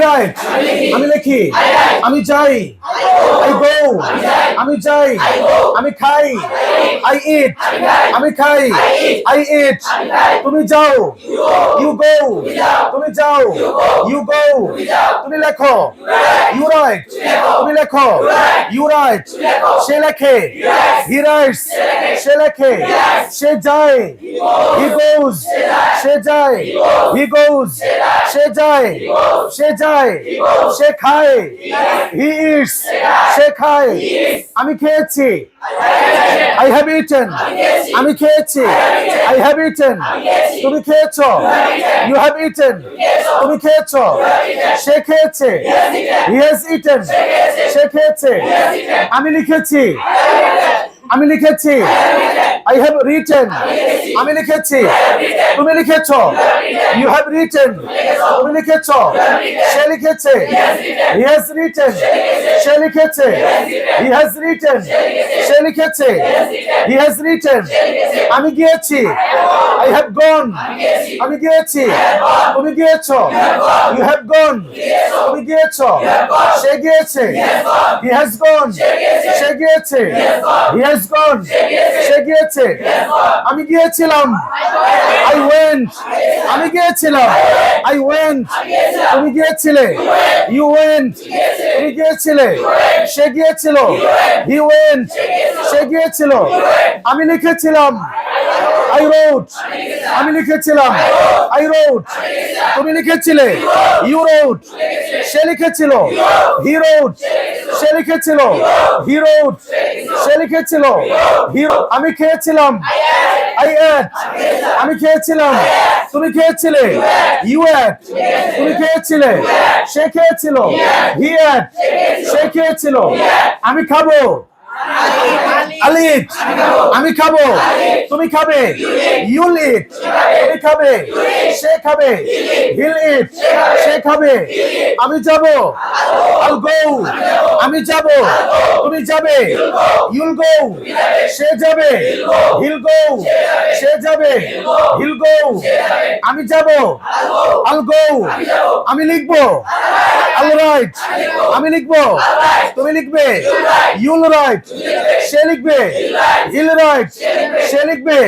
right, আমি লিখি, আমি যাই, আই গো, আমি যাই, আমি খাই, আই ইট, আমি খাই, আই ইট, তুমি যাও, ইউ গো, তুমি যাও, ইউ গো, তুমি লেখো, ইউ রাইট, তুমি লেখো, ইউ রাইট, সে লেখে, হি রাইটস, সে লেখে, সে যায়, হি গোজ, সে যায়, হি গোজ, সে যায়, সে যায়, সে খায়, হি ইটস, সে খায়, আমি খেয়েছি, I have eaten, আমি খেয়েছি, I have eaten, তুমি খেয়েছো, you have eaten, তুমি খেয়েছো, সে খেয়েছে, he has eaten, সে খেয়েছে, আমি লিখেছি, আমি লিখেছি, I have written, আমি লিখেছি, তুমি লিখেছো, you have written, তুমি লিখেছো, সে লিখেছে, he has written, সে লিখেছে, he has written, সে লিখেছে, he has written, আমি গিয়েছি, I have gone, আমি গিয়েছি, তুমি গিয়েছো, you have gone, তুমি গিয়েছো, সে গিয়েছে, he has gone, সে গিয়েছে, he has gone, সে গিয়েছে, আমি গিয়েছিলাম, I went, আমি গিয়েছিলাম, I went, তুমি গিয়েছিলে, you went, তুমি গিয়েছিলে, সে গিয়েছিল, he went, সে গিয়েছিল, আমি লিখেছিলাম, I wrote, আমি লিখেছিলাম, I wrote, তুমি লিখেছিলে, you wrote, সে লিখেছিল, he wrote, সে লিখেছিল, he wrote, সে লিখেছিল, আমি খেয়েছিলাম, I ate, আমি খেয়েছিলাম, তুমি খেয়েছিলে, you ate, তুমি খেয়েছিলে, সে খেয়েছিল, he ate, সে খেয়েছিল, আমি খাবো, I'll eat, আমি খাবো, তুমি খাবে, you'll eat, তুমি খাবে, সে খাবে, he'll eat, সে খাবে, আমি যাব, I'll go, আমি যাব, তুমি যাবে, you'll go, সে যাবে, he'll go, সে যাবে, he'll go, আমি যাব, I'll go, আমি লিখবো, I'll write, আমি লিখবো, তুমি লিখবে, you'll write, সে লিখবে, he'll write, সে লিখবে,